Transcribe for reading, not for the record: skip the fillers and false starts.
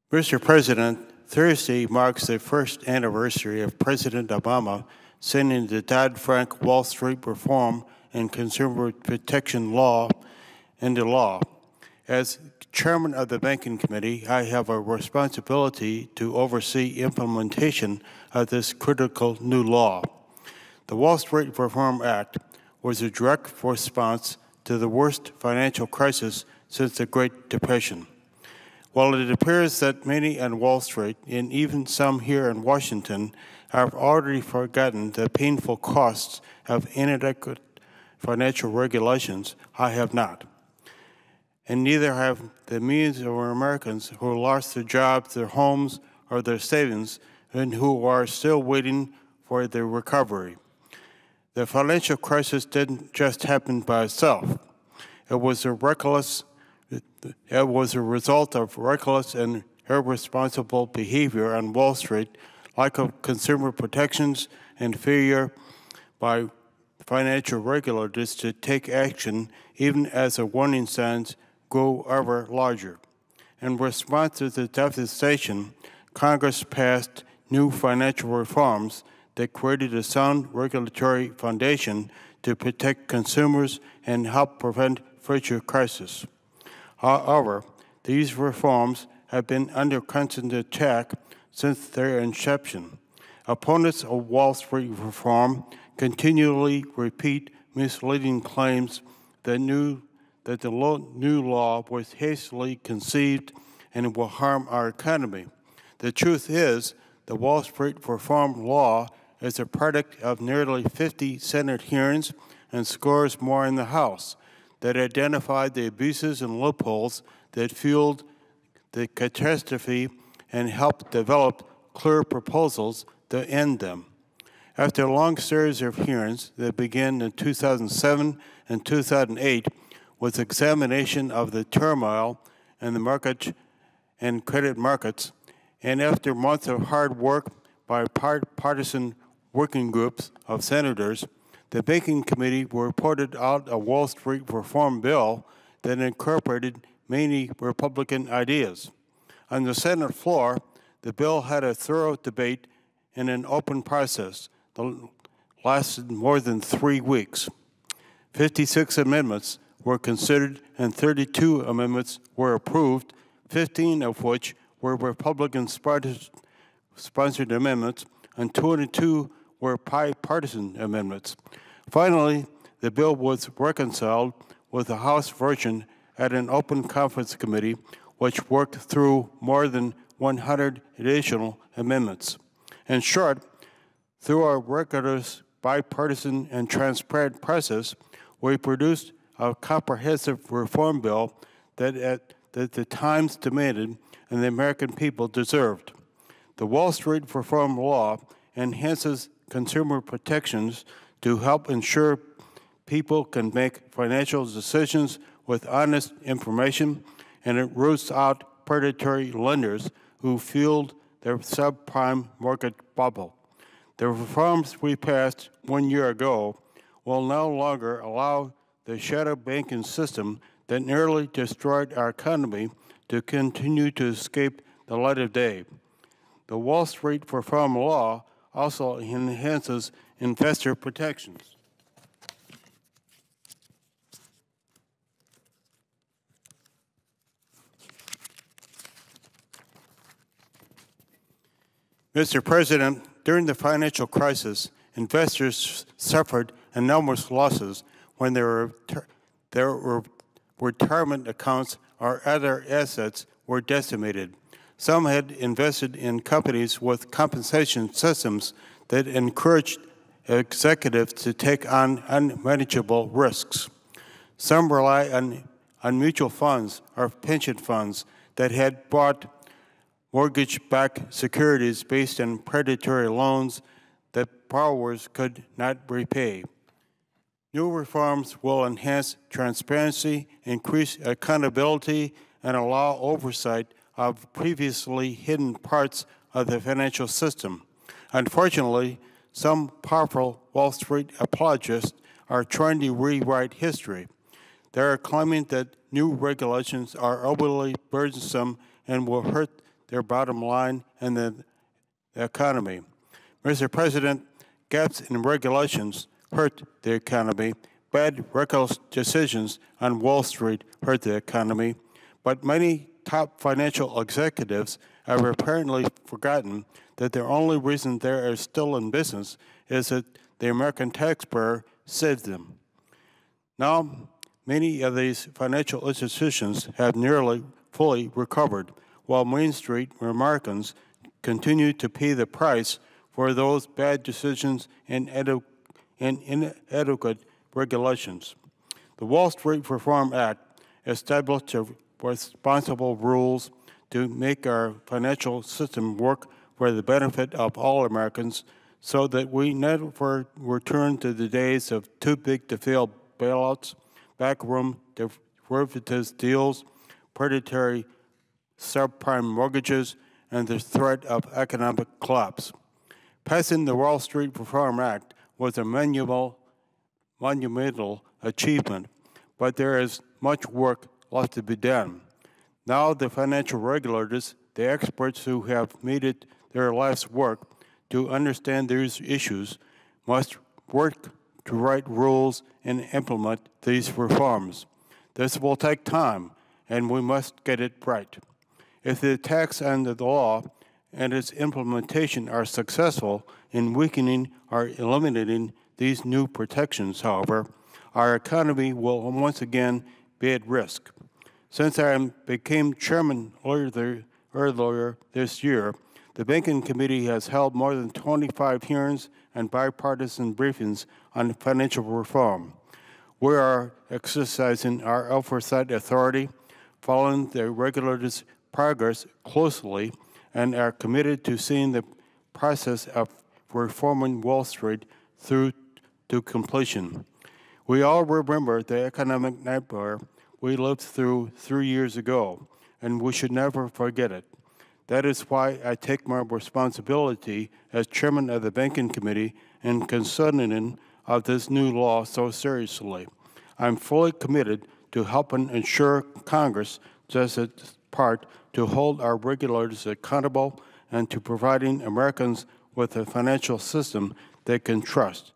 Mr. President, Thursday marks the first anniversary of President Obama signing the Dodd-Frank Wall Street Reform and Consumer Protection Law into law. As chairman of the Banking Committee, I have a responsibility to oversee implementation of this critical new law. The Wall Street Reform Act was a direct response to the worst financial crisis since the Great Depression. While it appears that many on Wall Street, and even some here in Washington, have already forgotten the painful costs of inadequate financial regulations, I have not. And neither have the millions of Americans who lost their jobs, their homes, or their savings, and who are still waiting for their recovery. The financial crisis didn't just happen by itself. It was a result of reckless and irresponsible behavior on Wall Street, lack of consumer protections, and failure by financial regulators to take action even as the warning signs grow ever larger. In response to the devastation, Congress passed new financial reforms that created a sound regulatory foundation to protect consumers and help prevent future crises. However, these reforms have been under constant attack since their inception. Opponents of Wall Street reform continually repeat misleading claims that the new law was hastily conceived and will harm our economy. The truth is, the Wall Street Reform Law is a product of nearly 50 Senate hearings and scores more in the House that identified the abuses and loopholes that fueled the catastrophe and helped develop clear proposals to end them. After a long series of hearings that began in 2007 and 2008 with examination of the turmoil in the market and credit markets, and after months of hard work by partisan working groups of senators, the Banking Committee reported out a Wall Street reform bill that incorporated many Republican ideas. On the Senate floor, the bill had a thorough debate in an open process that lasted more than 3 weeks. 56 amendments were considered and 32 amendments were approved, 15 of which were Republican-sponsored amendments, and 22 were bipartisan amendments. Finally, the bill was reconciled with the House version at an open conference committee, which worked through more than 100 additional amendments. In short, through our rigorous bipartisan and transparent process, we produced a comprehensive reform bill that the times demanded and the American people deserved. The Wall Street Reform Law enhances consumer protections to help ensure people can make financial decisions with honest information, and it roots out predatory lenders who fueled their subprime market bubble. The reforms we passed 1 year ago will no longer allow the shadow banking system that nearly destroyed our economy to continue to escape the light of day. The Wall Street Reform Law also enhances investor protections. Mr. President, during the financial crisis, investors suffered enormous losses when their retirement accounts or other assets were decimated. Some had invested in companies with compensation systems that encouraged executives to take on unmanageable risks. Some rely on mutual funds or pension funds that had bought mortgage-backed securities based on predatory loans that borrowers could not repay. New reforms will enhance transparency, increase accountability, and allow oversight of previously hidden parts of the financial system. Unfortunately, some powerful Wall Street apologists are trying to rewrite history. They are claiming that new regulations are overly burdensome and will hurt their bottom line and the economy. Mr. President, gaps in regulations hurt the economy. Bad, reckless decisions on Wall Street hurt the economy. But many top financial executives have apparently forgotten that the only reason they are still in business is that the American taxpayer saved them. Now, many of these financial institutions have nearly fully recovered, while Main Street Americans continue to pay the price for those bad decisions and inadequate regulations. The Wall Street Reform Act established responsible rules to make our financial system work for the benefit of all Americans so that we never return to the days of too big to fail bailouts, backroom derivatives deals, predatory subprime mortgages, and the threat of economic collapse. Passing the Wall Street Reform Act was a monumental achievement, but there is much work left to be done. Now the financial regulators, the experts who have made it their life's work to understand these issues, must work to write rules and implement these reforms. This will take time, and we must get it right. If the attacks on the law and its implementation are successful in weakening or eliminating these new protections, however, our economy will once again be at risk. Since I became chairman earlier this year, the Banking Committee has held more than 25 hearings and bipartisan briefings on financial reform. We are exercising our oversight authority, following the regulators' progress closely, and are committed to seeing the process of reforming Wall Street through to completion. We all remember the economic nightmare we lived through 3 years ago, and we should never forget it. That is why I take my responsibility as chairman of the Banking Committee in considering of this new law so seriously. I'm fully committed to helping ensure Congress does its part to hold our regulators accountable and to providing Americans with a financial system they can trust.